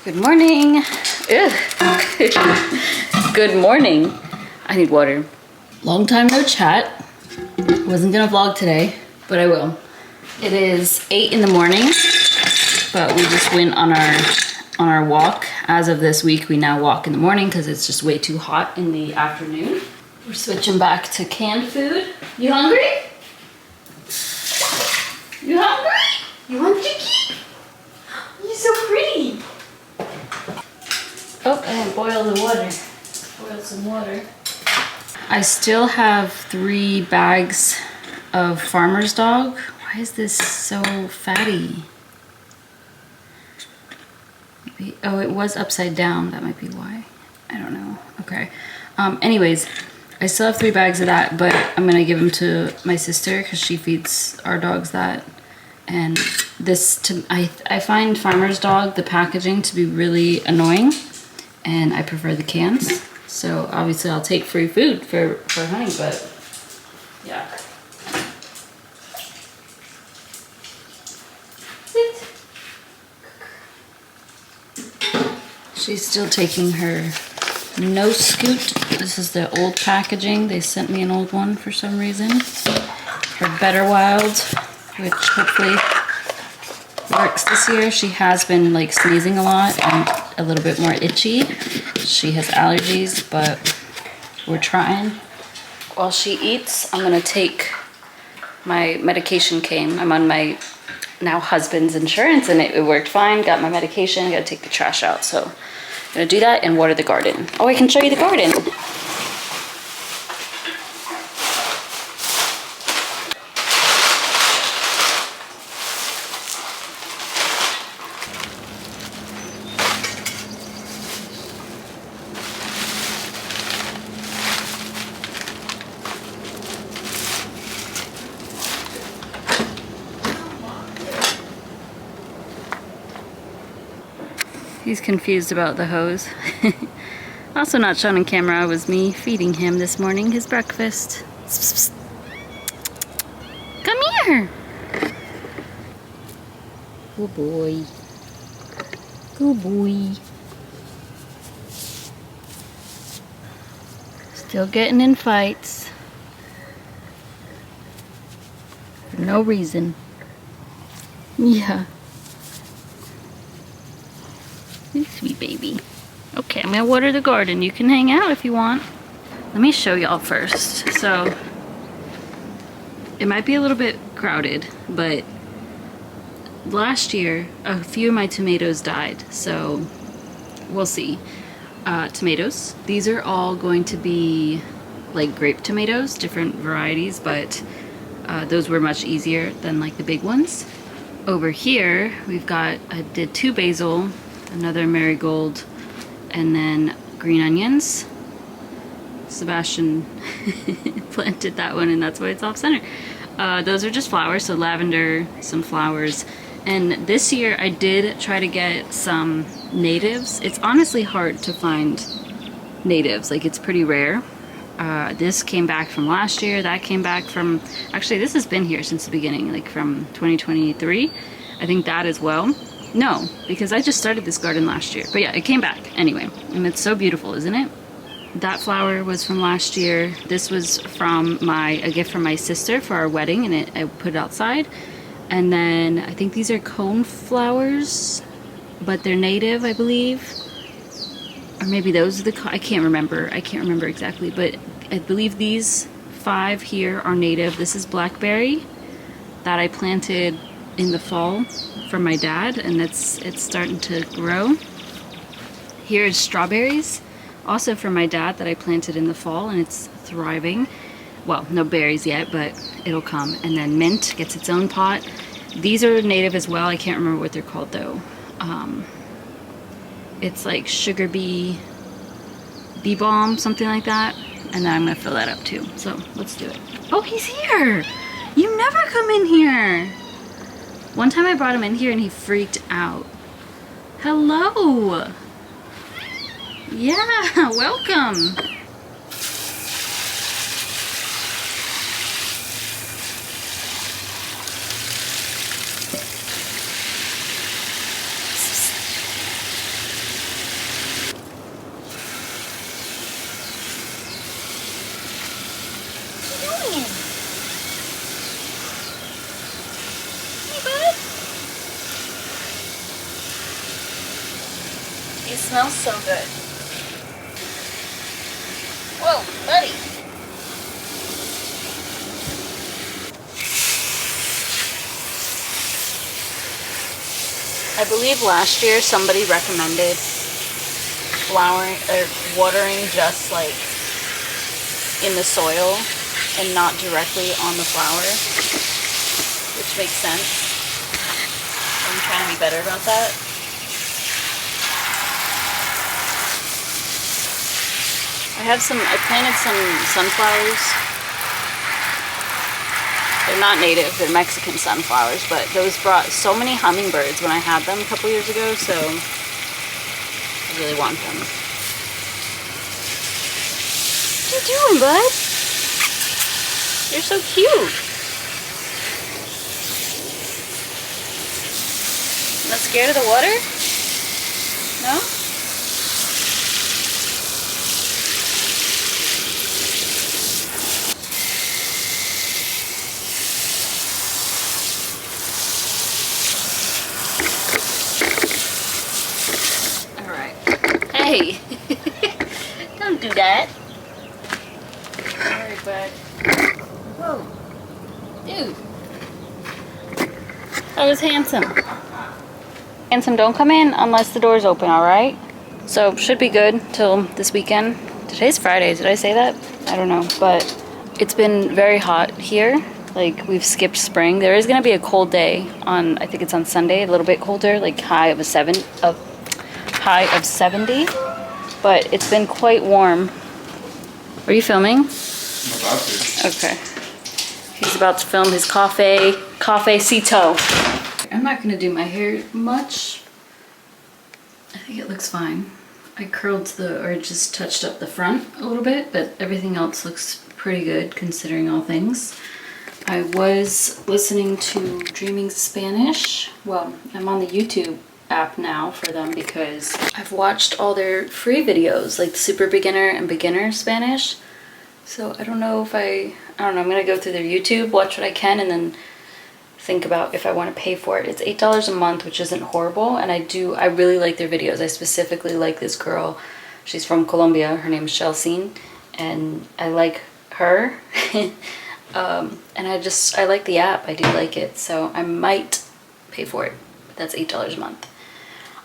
Good morning. Ugh. Good morning. I need water. Long time no chat. Wasn't gonna vlog today, but I will. It is 8 in the morning, but we just went on our walk. As of this week, we now walk in the morning because it's just way too hot in the afternoon. We're switching back to canned food. You hungry? You hungry? You want chicky? You're so pretty. Oh, I didn't boil the water. Boil some water. I still have 3 bags of Farmer's Dog. Why is this so fatty? Maybe, oh, it was upside down. That might be why. I don't know. Okay. Anyways, I still have 3 bags of that, but I'm gonna give them to my sister because she feeds our dogs that. And this, I find Farmer's Dog, the packaging, to be really annoying. And I prefer the cans. So obviously I'll take free food for Honey, but yeah. Sit. She's still taking her No Scoot. This is the old packaging. They sent me an old one for some reason. Her Better Wild, which hopefully works this year. She has been like sneezing a lot and a little bit more itchy. She has allergies, but we're trying. While she eats, I'm gonna take my medication came. I'm on my now husband's insurance and it worked fine. Got my medication, gotta take the trash out. So I'm gonna do that and water the garden. Oh, I can show you the garden. He's confused about the hose. Also not shown on camera was me feeding him this morning his breakfast. Psst, psst. Come here. Good boy. Good boy. Still getting in fights. For no reason. Yeah. You sweet baby. Okay, I'm gonna water the garden. You can hang out if you want. Let me show y'all first. So, it might be a little bit crowded, but last year, a few of my tomatoes died, so we'll see. Tomatoes. These are all going to be like grape tomatoes, different varieties, but those were much easier than like the big ones. Over here, we've got, I did 2 basil, another marigold, and then green onions. Sebastian planted that one and that's why it's off center. Those are just flowers, so lavender, some flowers. And this year I did try to get some natives. It's honestly hard to find natives, like it's pretty rare. This came back from last year, that came back from, actually this has been here since the beginning, like from 2023. I think that as well. No, because I just started this garden last year. But yeah, it came back anyway. And it's so beautiful, isn't it? That flower was from last year. This was from a gift from my sister for our wedding, and I put it outside. And then I think these are cone flowers, but they're native, I believe. Or maybe those are I can't remember. I can't remember exactly, but I believe these 5 here are native. This is blackberry that I planted in the fall from my dad, and it's starting to grow. Here is strawberries, also from my dad, that I planted in the fall, and it's thriving. Well, no berries yet, but it'll come. And then mint gets its own pot. These are native as well. I can't remember what they're called though. It's like sugar bee balm, something like that. And then I'm gonna fill that up too. So let's do it. Oh, he's here. You never come in here. One time I brought him in here and he freaked out. Hello. Yeah, welcome. It smells so good. Whoa, buddy. I believe last year somebody recommended flowering or watering just like in the soil and not directly on the flower, which makes sense. I'm trying to be better about that. I planted some sunflowers. They're not native, they're Mexican sunflowers, but those brought so many hummingbirds when I had them a couple years ago, so I really want them. What are you doing, bud? You're so cute. Not scared of the water? No? Hey, don't do that. Alright, bud. Whoa. Dude. That was Handsome. Handsome, don't come in unless the door's open, alright? So, should be good till this weekend. Today's Friday, did I say that? I don't know, but it's been very hot here. Like, we've skipped spring. There is going to be a cold day on, I think it's on Sunday, a little bit colder, like high of 70, but it's been quite warm. Are you filming? I'm about to. Okay. He's about to film his cafecito. I'm not gonna do my hair much. I think it looks fine. I curled or just touched up the front a little bit, but everything else looks pretty good considering all things. I was listening to Dreaming Spanish. Well, I'm on the YouTube app now for them because I've watched all their free videos, like the super beginner and beginner Spanish. So I don't know if I don't know, I'm gonna go through their YouTube, watch what I can, and then think about if I want to pay for it. It's $8 a month, which isn't horrible, and I really like their videos. I specifically like this girl. She's from Colombia. Her name is Chelsea, and I like her. And I like the app. I do like it, so I might pay for it. That's $8 a month.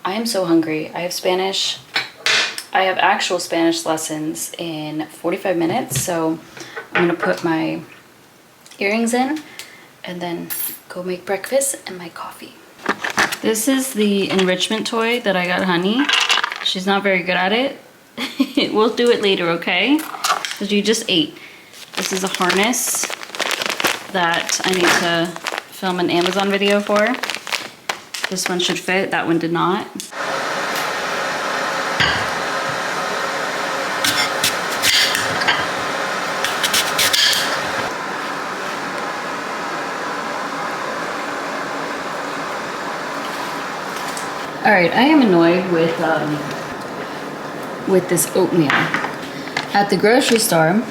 I am so hungry. I have Spanish. I have actual Spanish lessons in 45 minutes, so I'm gonna put my earrings in and then go make breakfast and my coffee. This is the enrichment toy that I got Honey. She's not very good at it. We'll do it later, okay? Because you just ate. This is a harness that I need to film an Amazon video for. This one should fit, that one did not. All right, I am annoyed with this oatmeal. At the grocery store,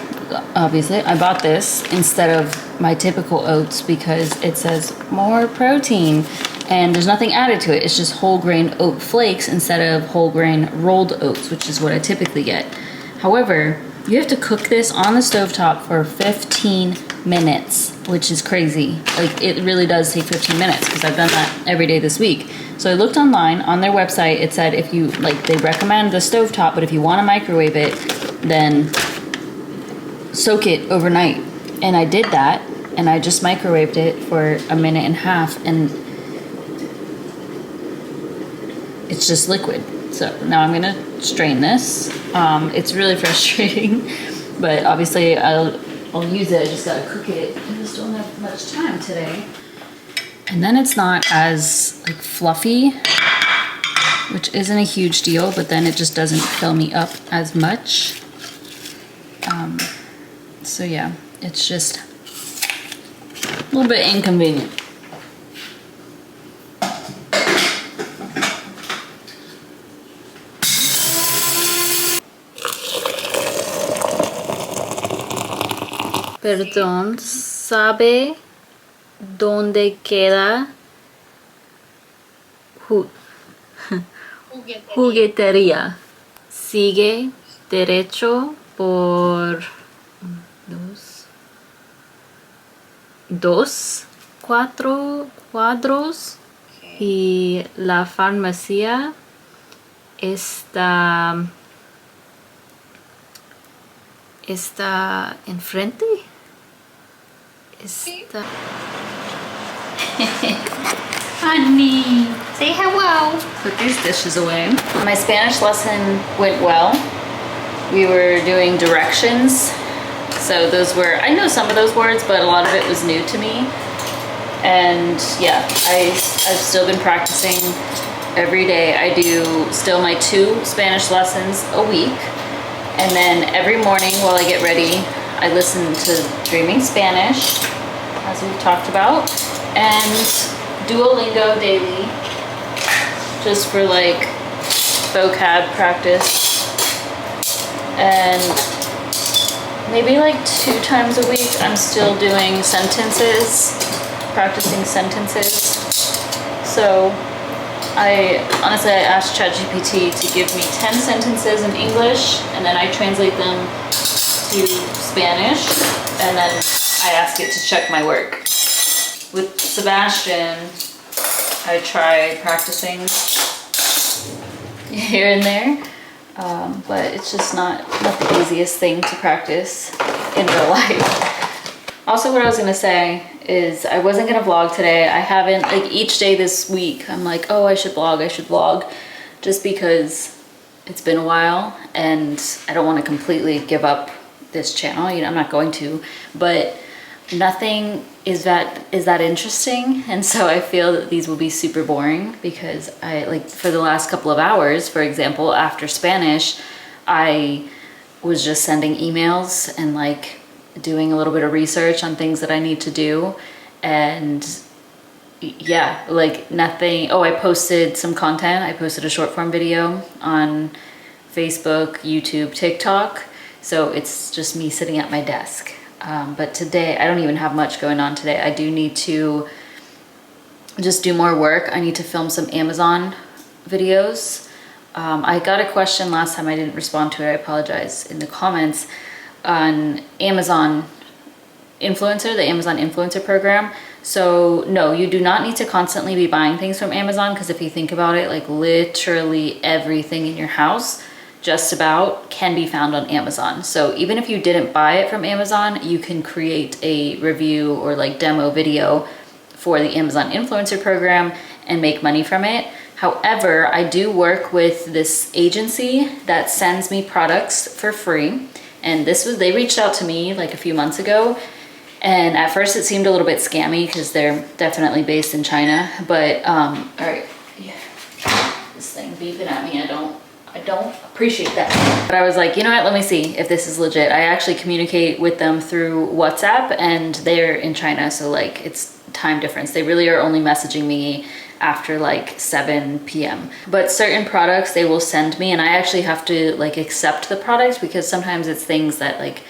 obviously, I bought this instead of my typical oats because it says more protein and there's nothing added to it. It's just whole grain oat flakes instead of whole grain rolled oats, which is what I typically get. However, you have to cook this on the stovetop for 15 minutes, which is crazy. Like, it really does take 15 minutes because I've done that every day this week. So I looked online, on their website, it said if you, like, they recommend the stovetop, but if you want to microwave it, then soak it overnight. And I did that, and I just microwaved it for a minute and a half, and it's just liquid. So now I'm gonna strain this. It's really frustrating, but obviously I'll use it. I just gotta cook it. I just don't have much time today. And then it's not as like fluffy, which isn't a huge deal, but then it just doesn't fill me up as much. So yeah, it's just a little bit inconvenient. Perdón, ¿sabe dónde queda Juguetería. Sigue derecho por dos cuatro cuadros y la farmacia está enfrente. Está. Honey, say hello. Put these dishes away. My Spanish lesson went well. We were doing directions. So those were, I know some of those words, but a lot of it was new to me. And yeah, I've still been practicing every day. I do still my 2 Spanish lessons a week. And then every morning while I get ready, I listen to Dreaming Spanish, as we've talked about, and Duolingo daily, just for like vocab practice. And maybe like 2 times a week, I'm still doing sentences, practicing sentences. So I asked ChatGPT to give me 10 sentences in English, and then I translate them to Spanish, and then I ask it to check my work. With Sebastian, I try practicing here and there, but it's just not the easiest thing to practice in real life. Also, what I was gonna say is I wasn't gonna vlog today. I haven't, like each day this week, I'm like, oh, I should vlog, just because it's been a while and I don't want to completely give up this channel. You know, I'm not going to, but nothing is that interesting, and so I feel that these will be super boring because I, like, for the last couple of hours, for example, after Spanish, I was just sending emails and like doing a little bit of research on things that I need to do. And yeah, like nothing. Oh, I posted some content. I posted a short form video on Facebook, YouTube, TikTok. So it's just me sitting at my desk. But today, I don't even have much going on today. I do need to just do more work. I need to film some Amazon videos. I got a question last time, I didn't respond to it, I apologize, in the comments, on Amazon Influencer, the Amazon Influencer program. So no, you do not need to constantly be buying things from Amazon, because if you think about it, like literally everything in your house just about can be found on Amazon. So even if you didn't buy it from Amazon, you can create a review or like demo video for the Amazon Influencer program and make money from it. However, I do work with this agency that sends me products for free. And they reached out to me like a few months ago. And at first it seemed a little bit scammy because they're definitely based in China. But, all right, yeah. This thing beeping at me, I don't appreciate that. But I was like, you know what, let me see if this is legit. I actually communicate with them through WhatsApp, and they're in China, so like it's time difference. They really are only messaging me after like 7 p.m. But certain products they will send me, and I actually have to like accept the products, because sometimes it's things that like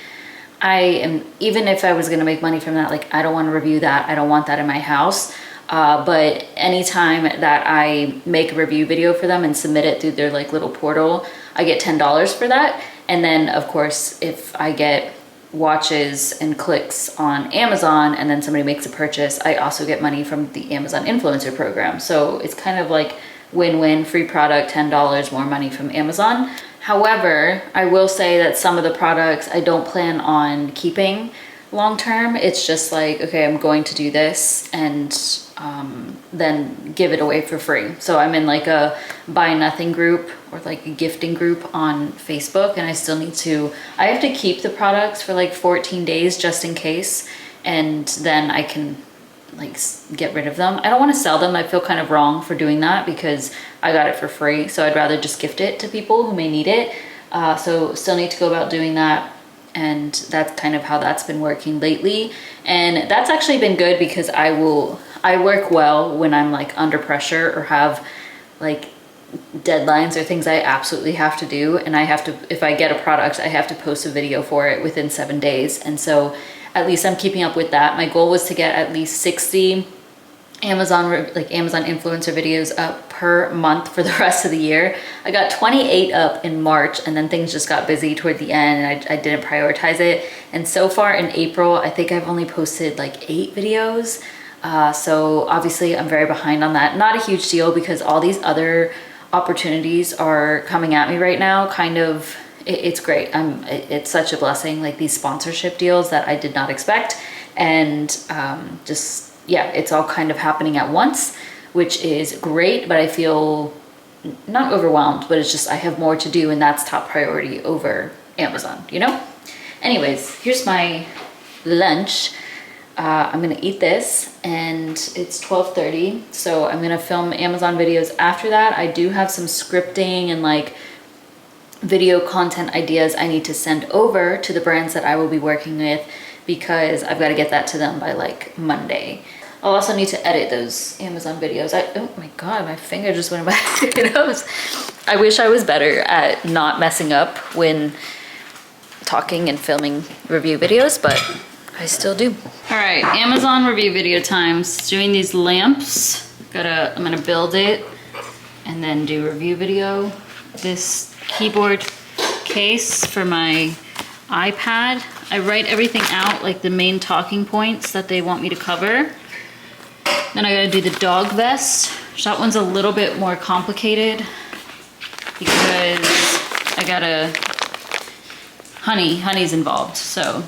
even if I was gonna make money from that, like I don't want to review that. I don't want that in my house. But anytime that I make a review video for them and submit it through their like little portal, I get $10 for that. And then of course, if I get watches and clicks on Amazon and then somebody makes a purchase, I also get money from the Amazon Influencer program. So it's kind of like win-win, free product, $10 more money from Amazon. However, I will say that some of the products I don't plan on keeping long term. It's just like, okay, I'm going to do this and then give it away for free. So I'm in like a buy nothing group or like a gifting group on Facebook, and I have to keep the products for like 14 days just in case, and then I can like get rid of them. I don't want to sell them. I feel kind of wrong for doing that because I got it for free. So I'd rather just gift it to people who may need it. So still need to go about doing that. And that's kind of how that's been working lately. And that's actually been good because I work well when I'm like under pressure or have like deadlines or things I absolutely have to do. And if I get a product, I have to post a video for it within 7 days. And so at least I'm keeping up with that. My goal was to get at least 60 Amazon influencer videos up per month for the rest of the year. I got 28 up in March, and then things just got busy toward the end, and I didn't prioritize it. And so far in April, I think I've only posted like 8 videos. So obviously I'm very behind on that. Not a huge deal because all these other opportunities are coming at me right now. Kind of, it's great. It's such a blessing, like these sponsorship deals that I did not expect. And just, yeah, it's all kind of happening at once, which is great, but I feel not overwhelmed, but it's just I have more to do, and that's top priority over Amazon, you know? Anyways, here's my lunch. I'm gonna eat this, and it's 12:30, so I'm gonna film Amazon videos after that. I do have some scripting and like video content ideas I need to send over to the brands that I will be working with, because I've got to get that to them by like Monday. I'll also need to edit those Amazon videos. Oh my God, my finger just went back to your nose. I wish I was better at not messing up when talking and filming review videos, but I still do. All right, Amazon review video times. Doing these lamps. I'm gonna build it and then do review video. This keyboard case for my iPad. I write everything out, like the main talking points that they want me to cover. Then I gotta do the dog vest. That one's a little bit more complicated because I gotta, Honey's involved. So,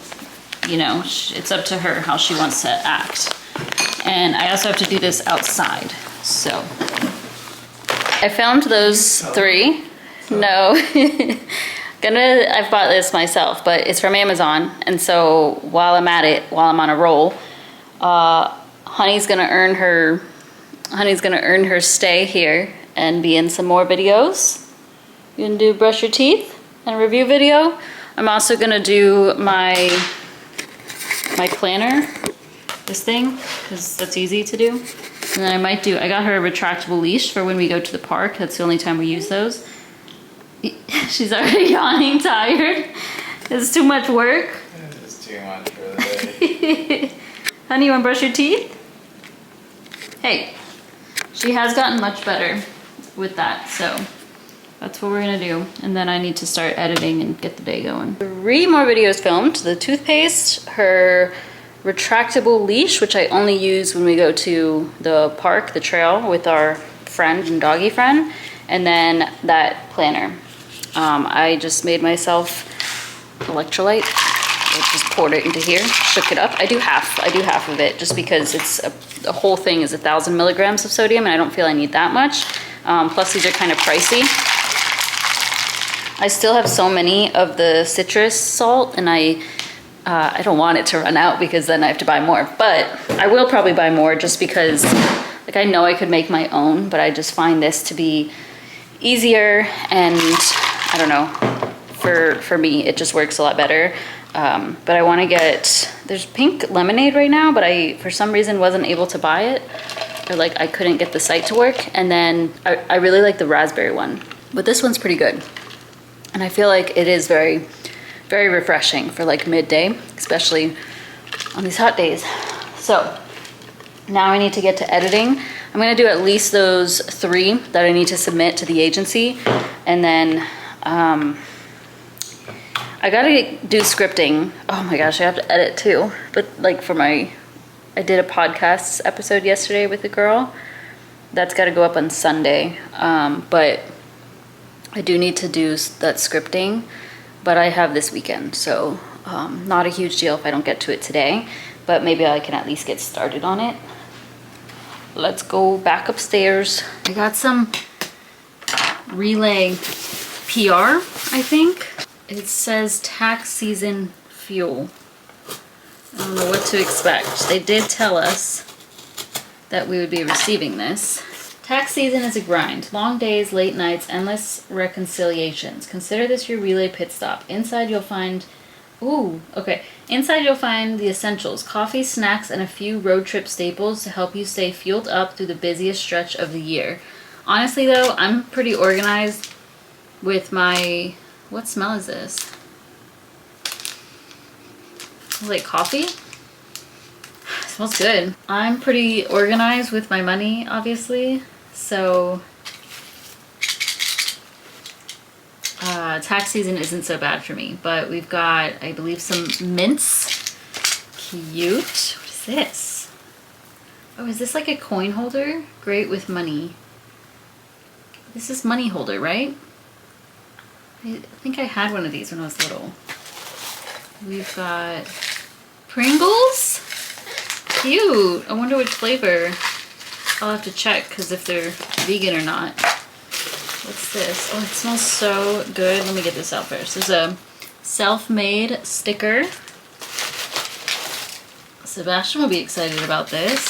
you know, it's up to her how she wants to act. And I also have to do this outside, so. I found those 3. No. I've bought this myself, but it's from Amazon. And so while I'm at it, while I'm on a roll, Honey's gonna earn her stay here and be in some more videos. You can do brush your teeth and a review video. I'm also gonna do my planner, this thing, because that's easy to do. And then I got her a retractable leash for when we go to the park. That's the only time we use those. She's already yawning, tired. It's too much work. It's too much for the day. Honey, you wanna brush your teeth? Hey, she has gotten much better with that, so that's what we're gonna do. And then I need to start editing and get the day going. 3 more videos filmed. The toothpaste, her retractable leash, which I only use when we go to the park, the trail, with our friend and doggy friend, and then that planner. I just made myself electrolyte. I just poured it into here, shook it up. I do half of it just because it's the whole thing is 1,000 milligrams of sodium, and I don't feel I need that much. Plus these are kind of pricey. I still have so many of the citrus salt, and I don't want it to run out because then I have to buy more. But I will probably buy more just because, like, I know I could make my own, but I just find this to be easier, and I don't know, for me it just works a lot better. But I want to get, there's pink lemonade right now, but I for some reason wasn't able to buy it, or like I couldn't get the site to work. And then I really like the raspberry one, but this one's pretty good, and I feel like it is very, very refreshing for like midday, especially on these hot days. So now I need to get to editing. I'm gonna do at least those 3 that I need to submit to the agency, and then I gotta do scripting. Oh my gosh, I have to edit too. But like I did a podcast episode yesterday with a girl. That's gotta go up on Sunday. But I do need to do that scripting, but I have this weekend, so not a huge deal if I don't get to it today, but maybe I can at least get started on it. Let's go back upstairs. I got some Relay PR, I think. It says tax season fuel. I don't know what to expect. They did tell us that we would be receiving this. Tax season is a grind. Long days, late nights, endless reconciliations. Consider this your Relay pit stop. Inside you'll find... Ooh, okay. Inside you'll find the essentials. Coffee, snacks, and a few road trip staples to help you stay fueled up through the busiest stretch of the year. Honestly though, I'm pretty organized with my... What smell is this? Like coffee? It smells good. I'm pretty organized with my money, obviously. So Tax season isn't so bad for me, but we've got, I believe, some mints. Cute. What is this? Oh, is this like a coin holder? Great with money. This is money holder, right? I think I had one of these when I was little. We've got Pringles. Cute. I wonder which flavor. I'll have to check because if they're vegan or not. What's this? Oh, it smells so good. Let me get this out first. There's a self-made sticker. Sebastian will be excited about this.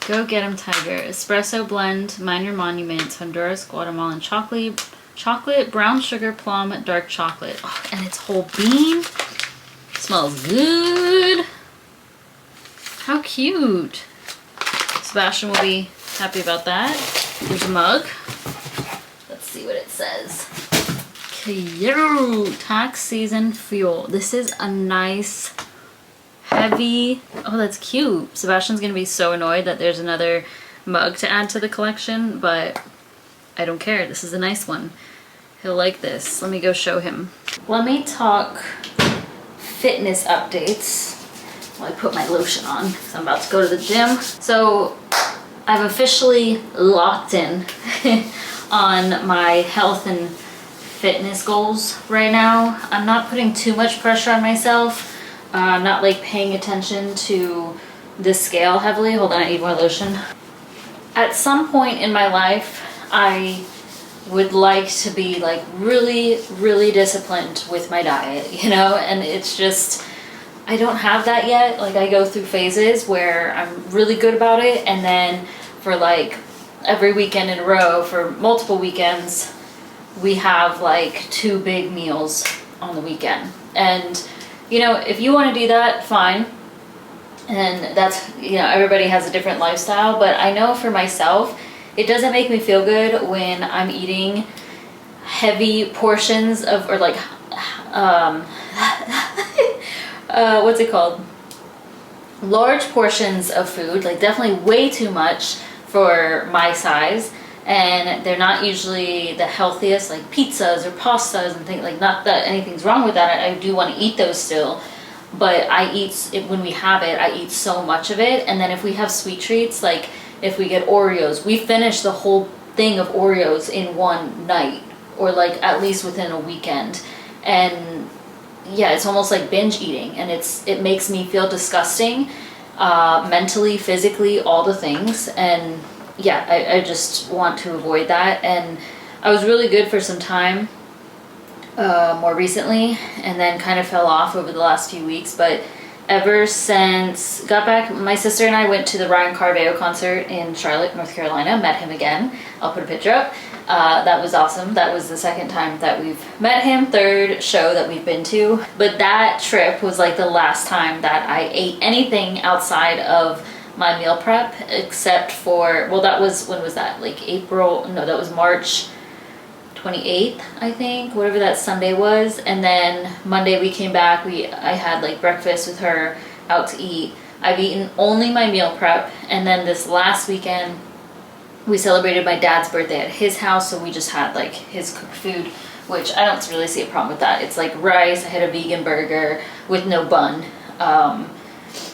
Go get 'em, Tiger. Espresso blend, Minor Monuments, Honduras, Guatemalan chocolate, brown sugar, plum, dark chocolate. Oh, and it's whole bean. Smells good. How cute. Sebastian will be happy about that. There's a mug. Let's see what it says. Cute. Tax season fuel. This is a nice, heavy, oh, that's cute. Sebastian's gonna be so annoyed that there's another mug to add to the collection, but I don't care. This is a nice one. He'll like this. Let me go show him. Let me talk fitness updates while I put my lotion on because I'm about to go to the gym. So I've officially locked in on my health and fitness goals right now. I'm not putting too much pressure on myself. I'm not like paying attention to the scale heavily. Hold on, I need more lotion. At some point in my life, I would like to be like really, really disciplined with my diet, you know? And it's just, I don't have that yet. Like I go through phases where I'm really good about it, and then for like every weekend in a row, for multiple weekends, we have like 2 big meals on the weekend. And you know, if you want to do that, fine. And that's, you know, everybody has a different lifestyle, but I know for myself, it doesn't make me feel good when I'm eating heavy portions of, or like, what's it called? Large portions of food, like definitely way too much for my size. And they're not usually the healthiest, like pizzas or pastas and things, like not that anything's wrong with that. I do want to eat those still, but I eat it when we have it. I eat so much of it. And then if we have sweet treats, like if we get Oreos, we finish the whole thing of Oreos in one night, or like at least within a weekend. And yeah, it's almost like binge eating, and it makes me feel disgusting, mentally, physically, all the things. And yeah, I just want to avoid that. And I was really good for some time more recently, and then kind of fell off over the last few weeks. But ever since got back, my sister and I went to the Ryan Carveo concert in Charlotte, North Carolina. Met him again. I'll put a picture up. That was awesome. That was the second time that we've met him, third show that we've been to. But that trip was like the last time that I ate anything outside of my meal prep, except for, well, that was, when was that? Like April, no, that was March 28th, I think, whatever that Sunday was. And then Monday we came back, I had like breakfast with her, out to eat. I've eaten only my meal prep. And then this last weekend, we celebrated my dad's birthday at his house, so we just had like his cooked food, which I don't really see a problem with that. It's like rice, I had a vegan burger with no bun,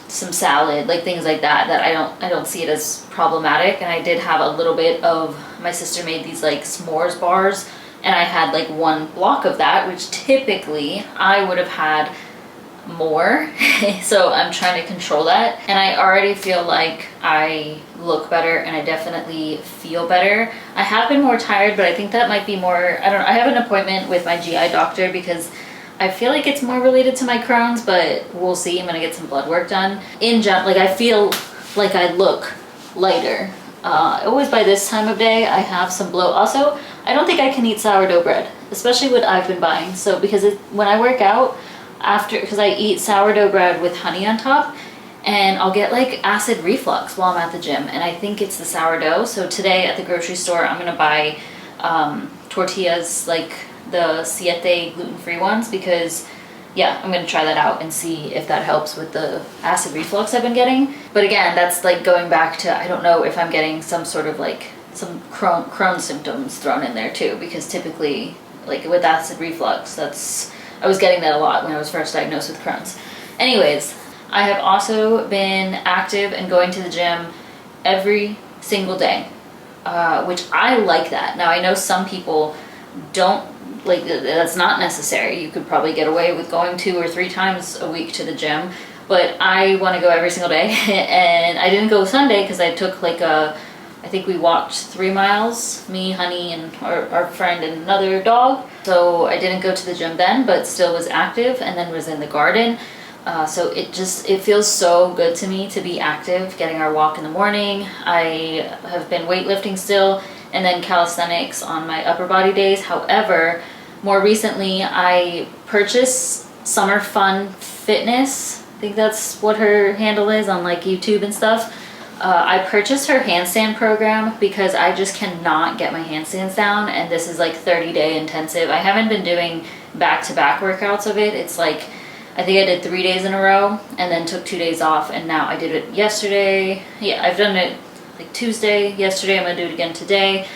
some salad, like things like that I don't see it as problematic. And I did have a little bit of, my sister made these like s'mores bars, and I had like 1 block of that, which typically I would have had more. So I'm trying to control that, and I already feel like I look better, and I definitely feel better. I have been more tired, but I think that might be more, I don't know, I have an appointment with my GI doctor because I feel like it's more related to my Crohn's, but we'll see. I'm gonna get some blood work done. In general, like I feel like I look lighter. Always by this time of day, I have some bloat. Also, I don't think I can eat sourdough bread, especially what I've been buying. So because when I work out, because I eat sourdough bread with honey on top, and I'll get like acid reflux while I'm at the gym, and I think it's the sourdough. So today at the grocery store, I'm gonna buy tortillas, like the Siete gluten-free ones, because yeah, I'm gonna try that out and see if that helps with the acid reflux I've been getting. But again, that's like going back to, I don't know if I'm getting some sort of like some Crohn's symptoms thrown in there too, because typically like with acid reflux. I was getting that a lot when I was first diagnosed with Crohn's. Anyways, I have also been active and going to the gym every single day, which I like that. Now I know some people don't, like, that's not necessary. You could probably get away with going 2 or 3 times a week to the gym, but I want to go every single day. And I didn't go Sunday because I took like I think we walked 3 miles, me, Honey, and our friend and another dog. So I didn't go to the gym then, but still was active, and then was in the garden. So it feels so good to me to be active, getting our walk in the morning. I have been weightlifting still, and then calisthenics on my upper body days. However, more recently I purchased Summer Fun Fitness. I think that's what her handle is on like YouTube and stuff. I purchased her handstand program because I just cannot get my handstands down, and this is like 30-day intensive. I haven't been doing back-to-back workouts of it. It's like, I think I did 3 days in a row and then took 2 days off, and now I did it yesterday. Yeah, I've done it like Tuesday, yesterday. I'm gonna do it again today.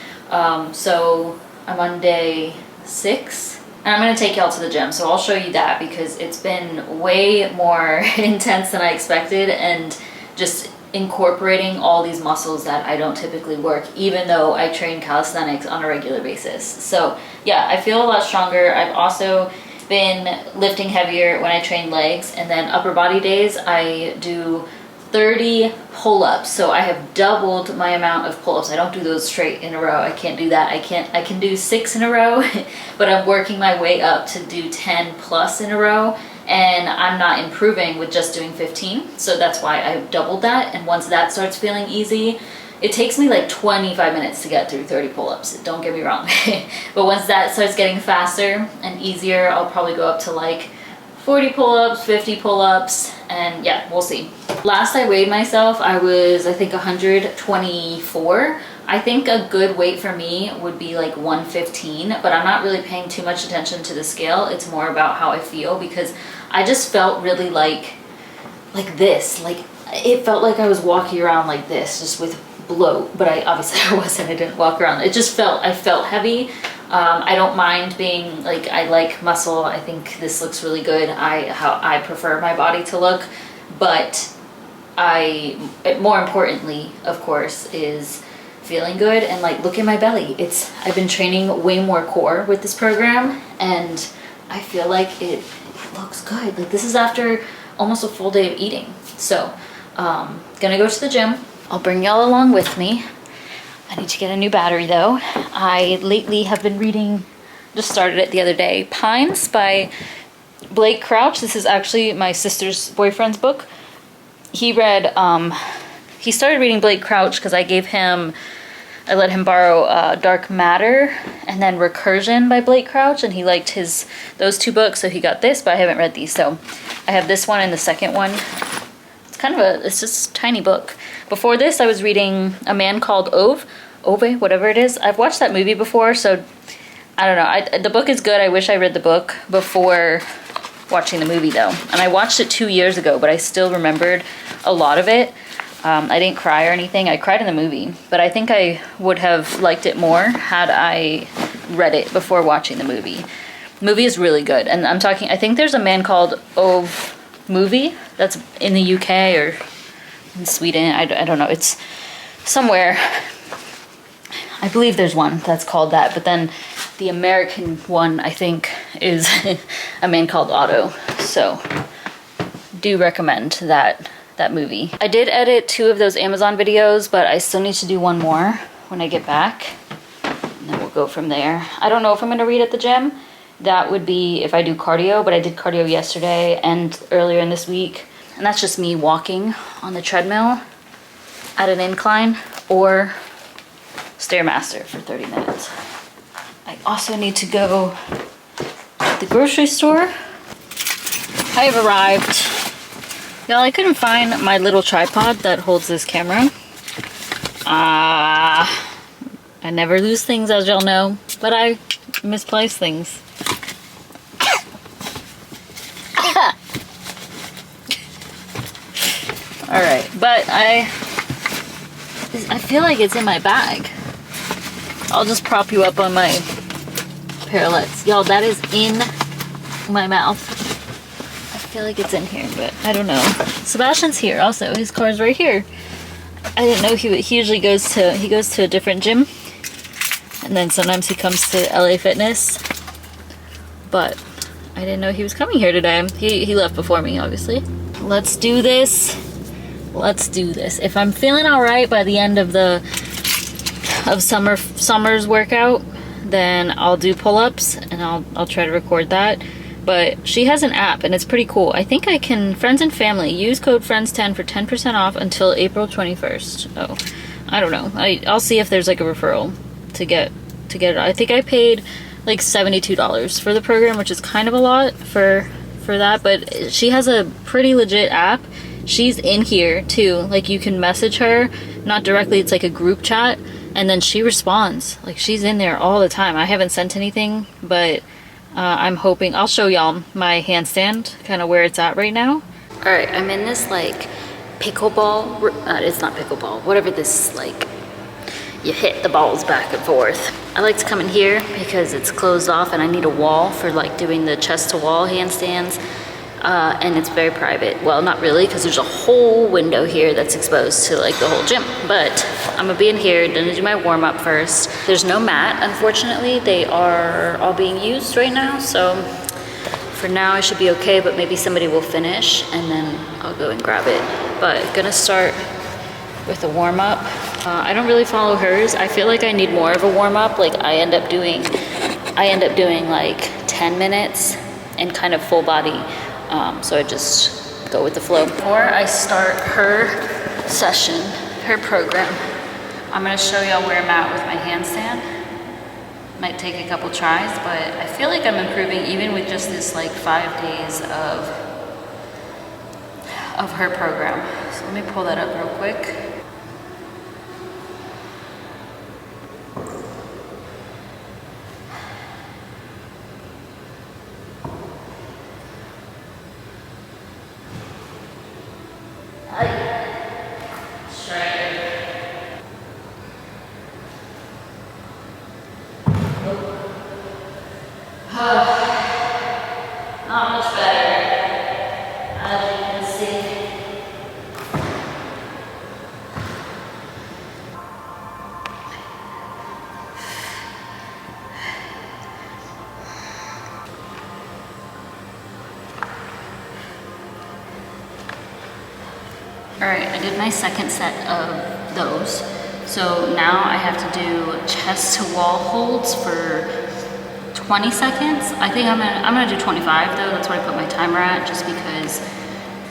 So I'm on day 6. And I'm gonna take y'all to the gym, so I'll show you that because it's been way more intense than I expected, and just incorporating all these muscles that I don't typically work, even though I train calisthenics on a regular basis. So yeah, I feel a lot stronger. I've also been lifting heavier when I train legs, and then upper body days I do 30 pull-ups. So I have doubled my amount of pull-ups. I don't do those straight in a row. I can't do that. I can do 6 in a row, but I'm working my way up to do 10 plus in a row. And I'm not improving with just doing 15. So that's why I've doubled that. And once that starts feeling easy, it takes me like 25 minutes to get through 30 pull-ups. Don't get me wrong. But once that starts getting faster and easier, I'll probably go up to like 40 pull-ups, 50 pull-ups, and yeah, we'll see. Last I weighed myself, I was, I think, 124. I think a good weight for me would be like 115, but I'm not really paying too much attention to the scale. It's more about how I feel, because I just felt really like this. Like, it felt like I was walking around like this, just with bloat, but I wasn't. I didn't walk around. It just I felt heavy. I don't mind being like, I like muscle. I think this looks really good. How I prefer my body to look, but more importantly, of course, is feeling good. And like, look at my belly. I've been training way more core with this program, and I feel like it looks good. Like, this is after almost a full day of eating. So gonna go to the gym. I'll bring y'all along with me. I need to get a new battery though. I lately have been reading, just started it the other day, Pines by Blake Crouch. This is actually my sister's boyfriend's book. He started reading Blake Crouch because I let him borrow Dark Matter and then Recursion by Blake Crouch, and he liked those 2 books, so he got this, but I haven't read these. So I have this one and the second one. It's just a tiny book. Before this, I was reading A Man Called Ove, whatever it is. I've watched that movie before, so I don't know. The book is good. I wish I read the book before watching the movie though. And I watched it 2 years ago, but I still remembered a lot of it. I didn't cry or anything. I cried in the movie, but I think I would have liked it more had I read it before watching the movie. The movie is really good. And I think there's a Man Called Ove movie that's in the UK or in Sweden. I don't know. It's somewhere. I believe there's one that's called that, but then the American one, I think, is A Man Called Otto. So do recommend that movie. I did edit 2 of those Amazon videos, but I still need to do 1 more when I get back, and then we'll go from there. I don't know if I'm going to read at the gym. That would be if I do cardio, but I did cardio yesterday and earlier in this week, and that's just me walking on the treadmill at an incline or Stairmaster for 30 minutes. I also need to go to the grocery store. I have arrived. Y'all, I couldn't find my little tripod that holds this camera. I never lose things, as y'all know, but I misplace things. Alright, but I feel like it's in my bag. I'll just prop you up on my parallettes. Y'all, that is in my mouth. I feel like it's in here, but I don't know. Sebastian's here also. His car's right here. I didn't know he usually goes to a different gym. And then sometimes he comes to LA Fitness. But I didn't know he was coming here today. He left before me, obviously. Let's do this. Let's do this. If I'm feeling all right by the end of summer's workout, then I'll do pull-ups and I'll try to record that. But she has an app and it's pretty cool. I think I can, friends and family, use code FRIENDS10 for 10% off until April 21st. Oh, I don't know. I'll see if there's like a referral to get it. I think I paid like $72 for the program, which is kind of a lot for that, but she has a pretty legit app. She's in here too. Like, you can message her, not directly, it's like a group chat, and then she responds. Like, she's in there all the time. I haven't sent anything, but I'm hoping, I'll show y'all my handstand, kind of where it's at right now. All right, I'm in this like pickleball, it's not pickleball, whatever this, like, you hit the balls back and forth. I like to come in here because it's closed off and I need a wall for like doing the chest to wall handstands. And it's very private. Well, not really, because there's a whole window here that's exposed to like the whole gym. But I'm gonna be in here, gonna do my warm up first. There's no mat, unfortunately. They are all being used right now. So for now I should be okay, but maybe somebody will finish and then I'll go and grab it. But gonna start with a warm up. I don't really follow hers. I feel like I need more of a warm up. Like I end up doing like 10 minutes and kind of full body. So I just go with the flow. Before I start her session, her program, I'm gonna show y'all where I'm at with my handstand. Might take a couple tries, but I feel like I'm improving even with just this like 5 days of her program. So let me pull that up real quick. Not much better, as you can see. All right, I did my second set of those. So now I have to do chest to wall holds for 20 seconds. I think I'm gonna do 25 though. That's what I put my timer at, just because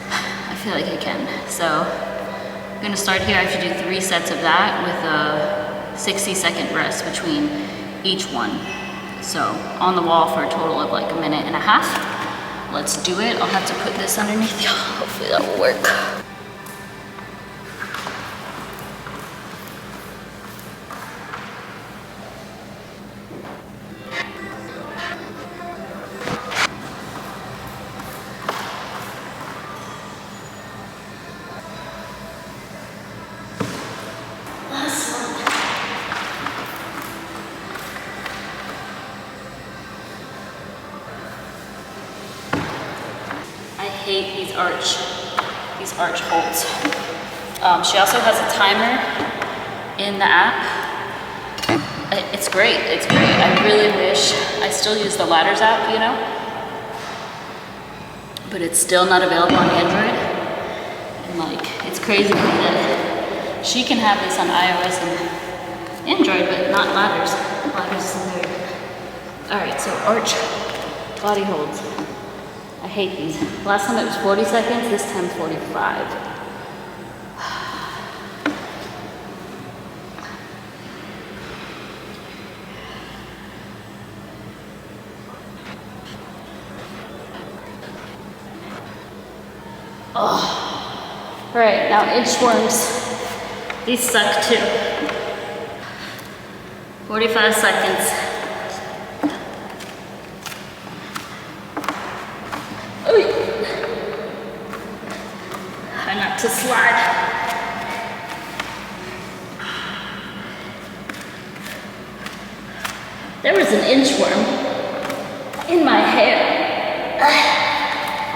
I feel like I can. So I'm gonna start here. I have to do 3 sets of that with a 60-second rest between each one. So on the wall for a total of like 1.5 minutes. Let's do it. I'll have to put this underneath y'all. Hopefully that will work. I hate these arch holds. She also has a timer in the app. It's great, it's great. I really wish, I still use the Ladders app, you know? But it's still not available on Android. And like, it's crazy to me that she can have this on iOS and Android, but not Ladders. Ladders is there. All right, so arch body holds. I hate these. Last time it was 40 seconds, this time 45. Oh. All right, now inchworms. These suck too. 45 seconds. Try not to slide. There was an inchworm. in my hair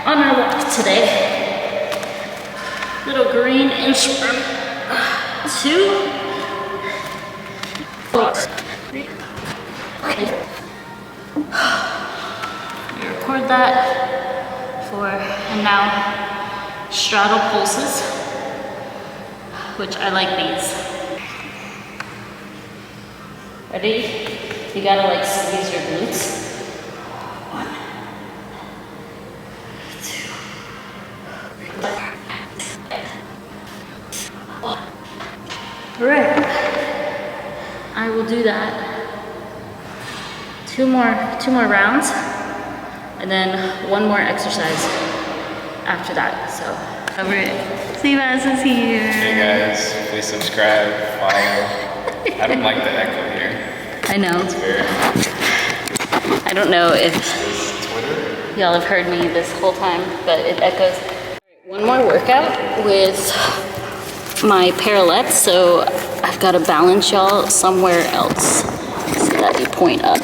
on our walk today. Little green instrument. 2. Okay. Record that for, and now straddle pulses, which I like these. Ready? You gotta like squeeze your glutes. 1, 2. Alright. I will do that. Two more rounds, and then 1 more exercise after that. So, over it. Sebas is here. Hey guys, please subscribe, follow. I don't like the echo here. I know. It's weird. I don't know if Is Twitter? y'all have heard me this whole time, but it echoes. One more workout with my parallettes, so I've got to balance y'all somewhere else so that you point up.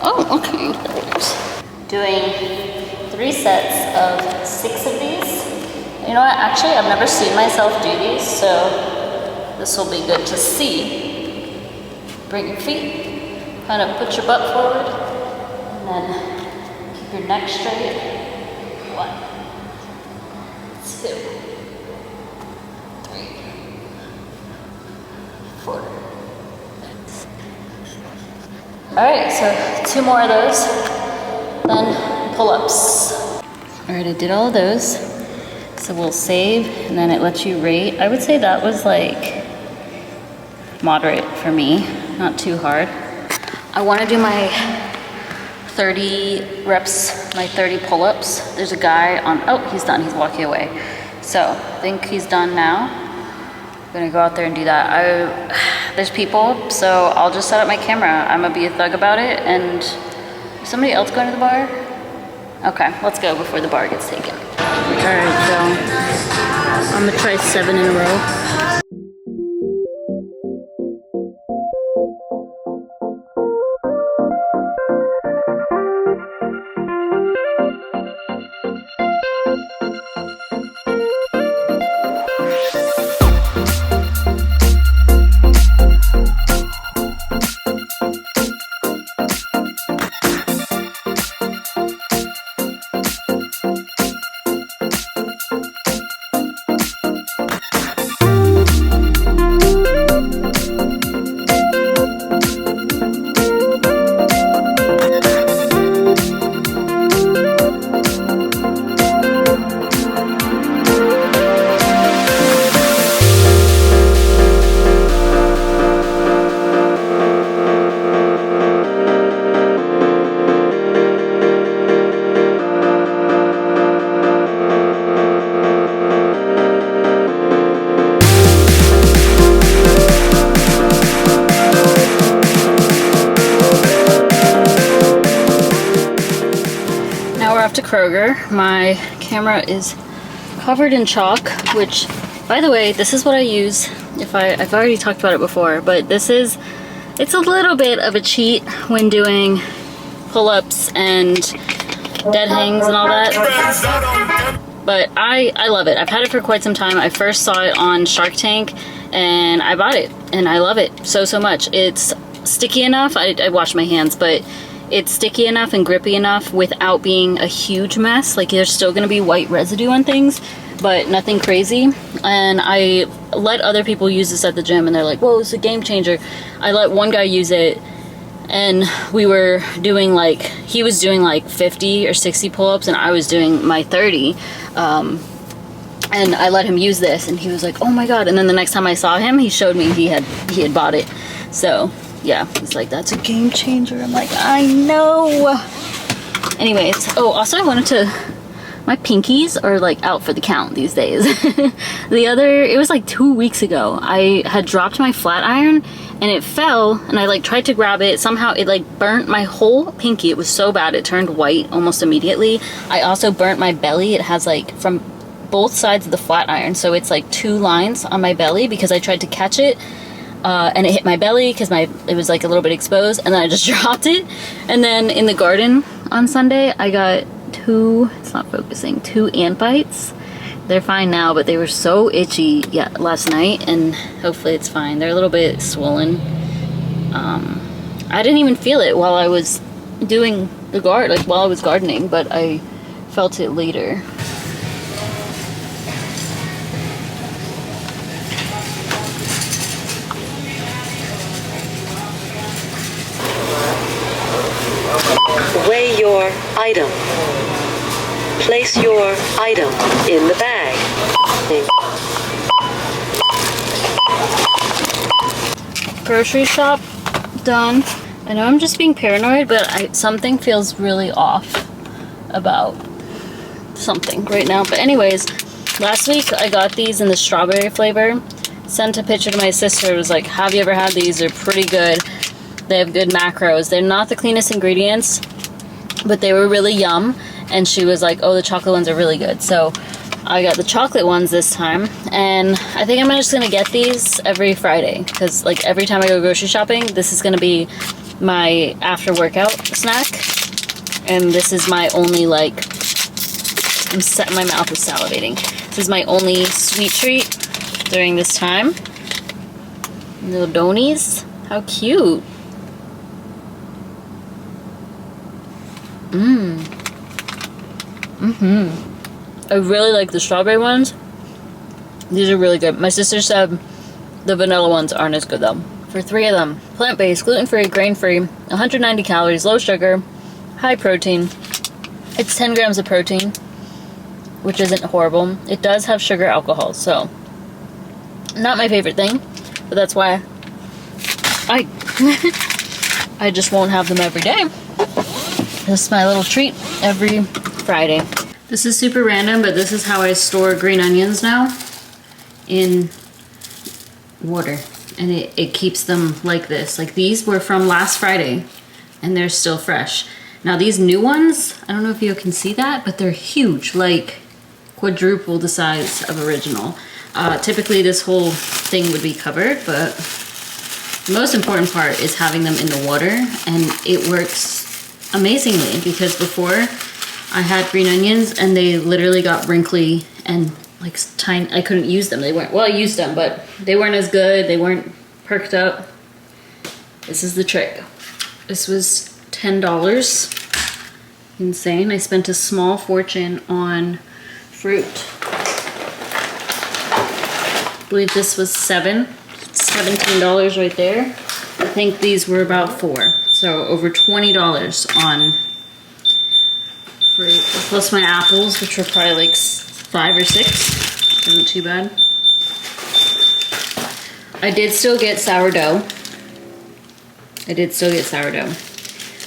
Oh, okay, that works. Doing 3 sets of 6 of these. You know what, actually I've never seen myself do these, so this will be good to see. Bring your feet, kind of put your butt forward, and then keep your neck straight. 1, 2, 3, 4. All right, so 2 more of those, then pull-ups. All right, I did all of those. So we'll save, and then it lets you rate. I would say that was like moderate for me, not too hard. I wanna do my 30 reps, my 30 pull-ups. There's a guy on, oh, he's done, he's walking away. So I think he's done now. I'm gonna go out there and do that. There's people, so I'll just set up my camera. I'm gonna be a thug about it, and is somebody else going to the bar? Okay, let's go before the bar gets taken. All right, so I'm gonna try 7 in a row. To Kroger. My camera is covered in chalk, which, by the way, this is what I use. I've already talked about it before, but it's a little bit of a cheat when doing pull-ups and dead hangs and all that. But I love it. I've had it for quite some time. I first saw it on Shark Tank and I bought it, and I love it so much. It's sticky enough. I washed my hands, but it's sticky enough and grippy enough without being a huge mess. Like, there's still gonna be white residue on things, but nothing crazy. And I let other people use this at the gym, and they're like, whoa, it's a game changer. I let one guy use it, and we were doing like, he was doing like 50 or 60 pull-ups, and I was doing my 30. And I let him use this, and he was like, oh my god. And then the next time I saw him, he showed me he had bought it. So yeah, he's like, that's a game changer. I'm like, I know. Anyways, oh, also I wanted to, my pinkies are like out for the count these days. It was like 2 weeks ago, I had dropped my flat iron and it fell, and I like tried to grab it. Somehow it like burnt my whole pinky. It was so bad, it turned white almost immediately. I also burnt my belly. It has like from both sides of the flat iron, so it's like 2 lines on my belly because I tried to catch it and it hit my belly because it was like a little bit exposed, and then I just dropped it. And then in the garden on Sunday, I got two ant bites. They're fine now, but they were so itchy last night, and hopefully it's fine. They're a little bit swollen. I didn't even feel it while I was doing the while I was gardening, but I felt it later. Weigh your item. Place your item in the bag. Grocery shop done. I know I'm just being paranoid, but something feels really off about something right now. But anyways, last week I got these in the strawberry flavor. Sent a picture to my sister. It was like, have you ever had these? They're pretty good. They have good macros. They're not the cleanest ingredients, but they were really yum. And she was like, oh, the chocolate ones are really good. So I got the chocolate ones this time. And I think I'm just going to get these every Friday. Because like every time I go grocery shopping, this is going to be my after workout snack. And this is my only like, my mouth is salivating. This is my only sweet treat during this time. Little donies. How cute. I really like the strawberry ones. These are really good. My sister said the vanilla ones aren't as good though. For 3 of them, plant-based, gluten-free, grain-free, 190 calories, low sugar, high protein. It's 10 grams of protein, which isn't horrible. It does have sugar alcohol, so not my favorite thing, but that's why I just won't have them every day. This is my little treat every Friday. This is super random, but this is how I store green onions now, in water. And it keeps them like this. Like these were from last Friday, and they're still fresh. Now these new ones, I don't know if you can see that, but they're huge, like quadruple the size of original. Typically this whole thing would be covered, but the most important part is having them in the water, and it works amazingly because before I had green onions and they literally got wrinkly and like tiny. I couldn't use them. They weren't, well, I used them, but they weren't as good. They weren't perked up. This is the trick. This was $10. Insane. I spent a small fortune on fruit. I believe this was $17 right there. I think these were about $4. So over $20 on fruit. Plus my apples, which were probably like 5 or 6. Isn't too bad. I did still get sourdough.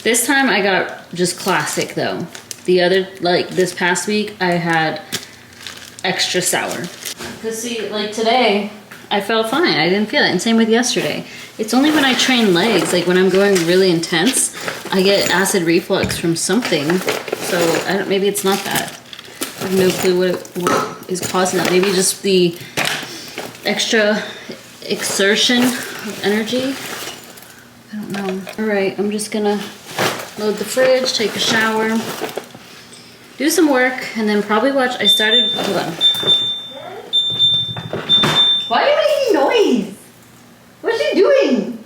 This time I got just classic though. The other, like this past week, I had extra sour. Cause see, like today, I felt fine. I didn't feel it. And same with yesterday. It's only when I train legs, like when I'm going really intense, I get acid reflux from something. So maybe it's not that. I have no clue what is causing that. Maybe just the extra exertion of energy. I don't know. All right, I'm just gonna load the fridge, take a shower, do some work, and then probably watch. Hold on. Why are you making noise? What's she doing?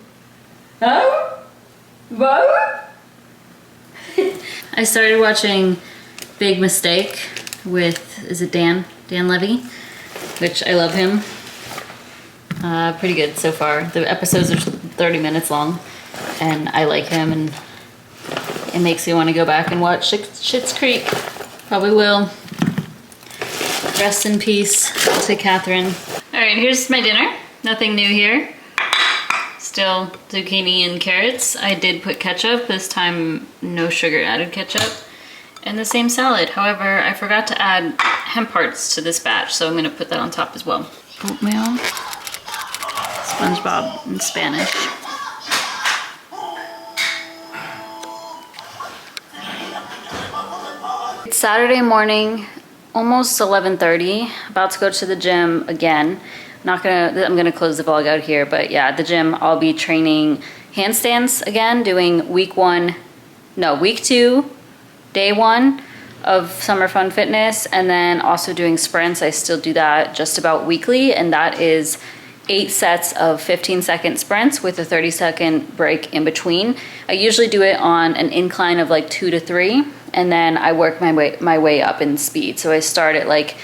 Huh? What? I started watching Big Mistake with, is it Dan Levy? Which I love him. Pretty good so far. The episodes are 30 minutes long, and I like him, and it makes me want to go back and watch Schitt's Creek. Probably will. Rest in peace to Catherine. Alright, here's my dinner. Nothing new here. Still zucchini and carrots. I did put ketchup, this time no sugar added ketchup. And the same salad. However, I forgot to add hemp hearts to this batch, so I'm going to put that on top as well. Oatmeal. SpongeBob in Spanish. It's Saturday morning, almost 11:30. About to go to the gym again. I'm gonna close the vlog out here, but yeah, at the gym, I'll be training handstands again, doing week 2, day 1 of Summer Fun Fitness, and then also doing sprints. I still do that just about weekly, and that is 8 sets of 15-second sprints with a 30-second break in between. I usually do it on an incline of like 2 to 3, and then I work my way up in speed. So I start at like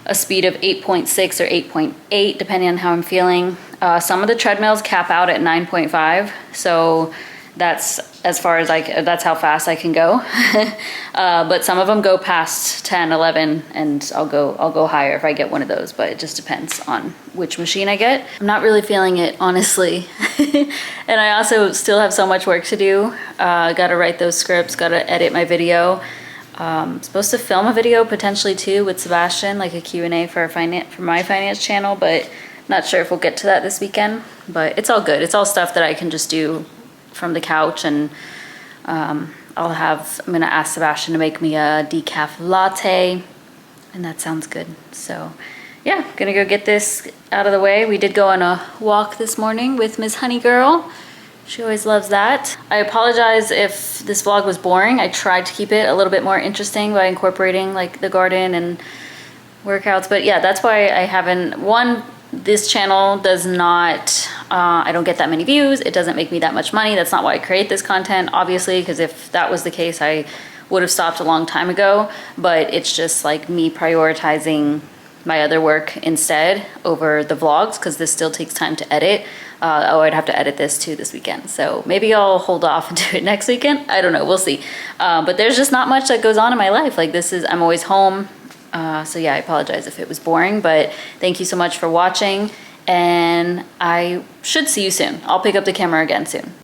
a speed of 8.6 or 8.8, depending on how I'm feeling. Some of the treadmills cap out at 9.5, so that's as far as that's how fast I can go. But some of them go past 10, 11, and I'll go higher if I get one of those, but it just depends on which machine I get. I'm not really feeling it, honestly. And I also still have so much work to do. Gotta write those scripts, gotta edit my video. Supposed to film a video potentially too with Sebastian, like a Q&A for my finance channel, but not sure if we'll get to that this weekend. But it's all good. It's all stuff that I can just do from the couch, and I'm gonna ask Sebastian to make me a decaf latte, and that sounds good. So yeah, gonna go get this out of the way. We did go on a walk this morning with Ms. Honey Girl. She always loves that. I apologize if this vlog was boring. I tried to keep it a little bit more interesting by incorporating like the garden and workouts, but yeah, that's why I haven't, this channel does not, I don't get that many views. It doesn't make me that much money. That's not why I create this content, obviously, because if that was the case, I would have stopped a long time ago. But it's just like me prioritizing my other work instead over the vlogs, because this still takes time to edit. I'd have to edit this too this weekend. So maybe I'll hold off and do it next weekend. I don't know, we'll see. But there's just not much that goes on in my life. Like I'm always home. So yeah, I apologize if it was boring, but thank you so much for watching, and I should see you soon. I'll pick up the camera again soon.